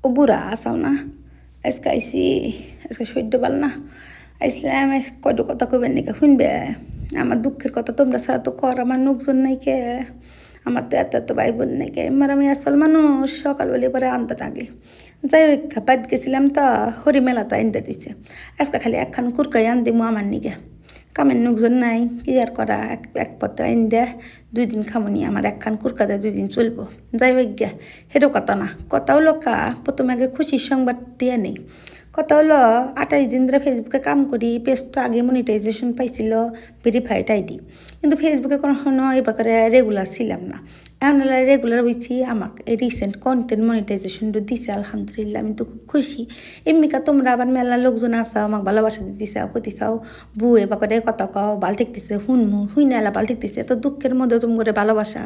ও বুড়া আসাও না আজকে আইসি আজকে সহ্য পাল না আইসলাম কয়টা কথা কইবেন নাকি শুনবে আমার দুঃখের কথা তোমরা ছাড়া তো কর আমার লোকজন নাই কে আমার তো এত এত ভাই বোন নাই কে এবার আমি আসল মানুষ সকালবেলা পরে আনতে টাগে যাই হোক বাদ গেছিলাম তো হরি মেলা তো আনতে দিছে আজকে খালি একখান কুরকাই আন দিমু আমার নিকে কামের লোকজন নাই কি আর করা এক পত্র আইন দে 2 দিন খামুনি আমার একখান কুরকা দেয় 2 দিন চলবো যাই হোক গিয়া সেটাও কথা না কথা হলো প্রথমে আগে খুশির সংবাদ দিয়ে নেই কথা হলো 28 দিন ধরে ফেসবুকে কাম করি পেজটা আগে মনিটাইজেশন পাইছিল ভেরিফাইড আইডি কিন্তু ফেসবুকে কোনো এবার রেগুলার ছিলাম না এখন রেগুলার হয়েছি আমাকে এই রিসেন্ট কন্টেন্ট মনিটাইজেশনটা দিছে আলহামদুলিল্লাহ আমি তো খুব খুশি এমনিকা তোমরা আবার মেলা লোকজন আসাও আমাকে ভালোবাসা দিতেছাও কইতেছাও বউ এবার কথা কও বাল ঠেকতেছে হুনমু হুইনা এলা বাল ঠেকতেছে এত দুঃখের মধ্যে তুমি করে ভালোবাসা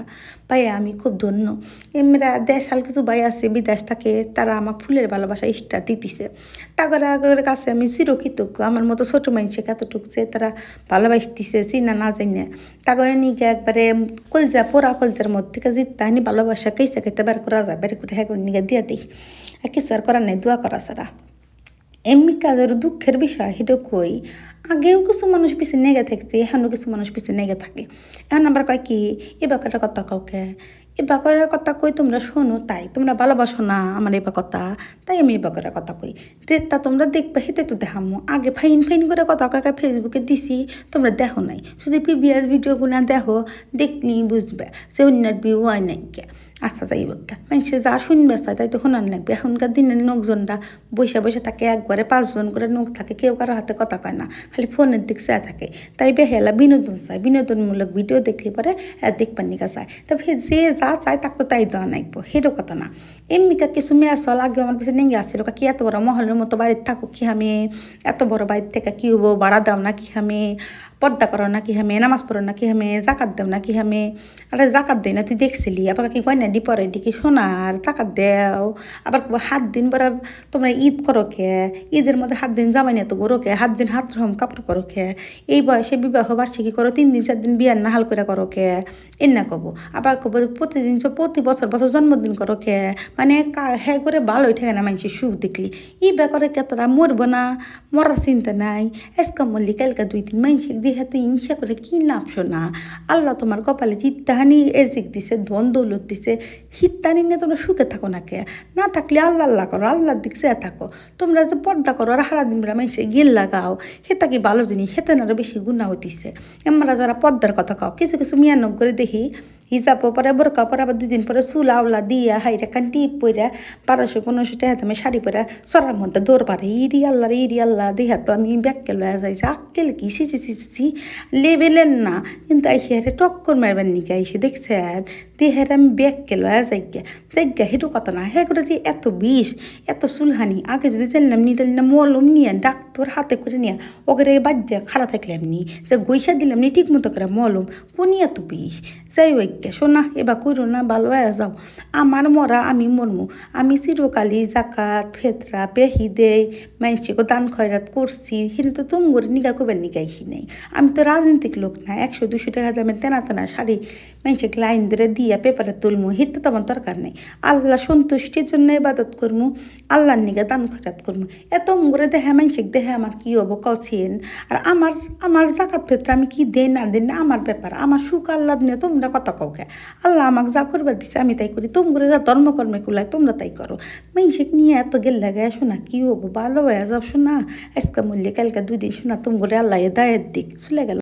পাইয়া আমি খুব ধন্য এমরা দেশাল কিছু ভাই আছে বিদেশ থাকে তারা আমাকে ফুলের ভালোবাসা স্টার দিতেছে তাগরের কাছে আমি চিরকৃতজ্ঞ আমার মতো ছোটো মানুষে কতটুকু যে তারা ভালোবাসতেছে চিনা না জানে তাগরে নিয়ে একবারে কলজা পোড়া কলজার মধ্যে থেকে জিতানি ভালোবাসা কেসে খেতে বের করা যায় বের করে হ্যাঁ নিয়ে দিয়ে দিই আর কিছু আর করার নেই দোয়া করা ছাড়া এমনি কাজের দুঃখের বিষয় সেটা কই আগেও কিছু মানুষ পিছে নেগে থাকছে এখনও কিছু মানুষ পিছে নেগে থাকে এখন আবার কয় কি এ বাকাটা কথা কাউকে এ বাকারের কথা কই তোমরা শোনো তাই তোমরা ভালোবাসো না আমার এবার কথা তাই আমি এ বাকারের কথা কই তা তোমরা দেখবে হেতে তো দেখামো আগে ফাইন ফাইন করে কথা কাকা ফেসবুকে দিছি তোমরা দেখো নাই শুধু পিবিএস ভিডিওগুলো দেখো দেখলি বুঝবে সে অন্যার ভিউ হয় নাই কে আচ্ছা যাইব কে মানুষে যা শুনবে চায় তাই তো শোনার লাগবে এখনকার দিনের লোকজনরা বসে বসে থাকে একবারে 5 জন করে লোক থাকে কেউ কারো হাতে কথা কয় না খালি ফোনের দিক চায় থাকে তাই বেহেলা বিনোদন চায় বিনোদনমূলক ভিডিও দেখলে পরে দেখবার নিকা চায় তবে যে যা চায় তাকে তাই দেওয়া নাকবো সেটা কথা না এমনিকা কিছু মেয়ে চল আগে আমার পিছনে নেগে আসছিল কি এত বড় মহলের মতো বাড়িতে থাকুক কি আমি এত বড় বাড়ির থেকে কী হবো ভাড়া দাও না কি আমি পর্দা করো নাকি হামে নামাজ পড়ো নাকি হামে জাকাত দেও নাকি হামে আরে জাকাত দেয় না তুই দেখছিলি আবার কি কয় না ডি পরে ডিকি সোনার জাকাত দেও আবার 7 দিন পরে তোমরা ঈদ করো কে ঈদের মধ্যে 7 দিন জামাই নিয়ে তো গরো কে 7 দিন হাত রহম কাপড় পরো কে এই বয়সে বিবাহ বার্ষিকী করো 3 দিন 4 দিন বিয়ার নাহাল করে করো কে এনা কব আবার কব প্রতিদিন প্রতি বছর বছর জন্মদিন করো কে মানে হ্যাঁ করে ভালোই ঠেকে না মানুষের সুখ দেখলি ই ব্যাপারে কে তোরা মরবো না মরার চিন্তা নাই আজকা মল্লি কালকা 2 দিন মানুষের দিয়ে তুই ইনসা করে কি লাভ শোনা আল্লাহ তোমার কপালে হিত্তাহানি এজিক দিছে ধন দৌলত দিছে হিত্তাহানি নিয়ে তোমরা সুখে থাকো না কে না থাকলে আল্লাহ আল্লাহ করো আল্লাহর দিক চেয়ে থাকো তোমরা যে পর্দা করো আর সারাদিন বেলা মানুষের গিল লাগাও সেটা কি ভালো জিনিস সেটা আরও বেশি গুণা হইতেছে আমরা যারা পর্দার কথা কাও কিছু কিছু মিয়ানক করে দেখি হিসাবও পরে বোরকা পরে আবার 2 দিন পরে চুল আওলা দিয়া হাইরা কান টিপ পরে 1200-1500 টাকা দামে শাড়ি পরে চড়ার মধ্যে দৌড় পারে ইরি আল্লাহ দেহা তো আমি ব্যাগকে লয়া যাইছে আক্কেল কি সি লেবেলেন না কিন্তু আইসে হারে টক্কর মারবেন নিকে আইসে দেখছেন দেহের আমি ব্যাগকে লয়া যাইগা সেটু কথা না হ্যাঁ করে যে এত বিষ এত চুলহানি আগে যদি জানলাম নি তাহলে মলম নিয়ে ডাক্তার হাতে করে নিয়ে ওকে বাদ দিয়া খাড়া থাকলাম নি যে গৈসা দিলাম নি ঠিক মতো করে মলম কোনি এত বিষ যাই ওইকে শোনা এবার করো না ভালো হয়ে যাও আমার মরা আমি মরমু আমি চিরকালি জাকাত ফেতরা পেহি দেই মানুষকে দান খয়রাত করছি সেটা তো তুম করে নিগা করবেন নিগাইহি নেই আমি তো রাজনৈতিক লোক না 100-200 টাকা দামে তেনা শাড়ি মানুষকে লাইন ধরে দিয়া পেপারে তুলমু হিতে তো আমার দরকার নেই আল্লাহ সন্তুষ্টির জন্য ইবাদত করমু আল্লাহর নিগা দান খয়রাত করমু এত করে দেহে মানুষকে দেহে আমার কি হবো কছেন আর আমার জাকাত ফেতরা আমি কি দেই না দেই না আমার ব্যাপার আমার সুখ আল্লাহ নিয়ে তোমরা কথা কাউকে আল্লাহ আমাকে যা করবার দিছে আমি তাই করি তোমরা যা ধর্মকর্মে কুলায় তোমরা তাই করো মানুষকে নিয়ে এত গেল লাগে শোনা কি হবো ভালো হয়ে যাব শোনা আজকে মূল্যে কালকে 2 দিন শোনা তোমরা আল্লাহ দায়ের দিক চলে গেল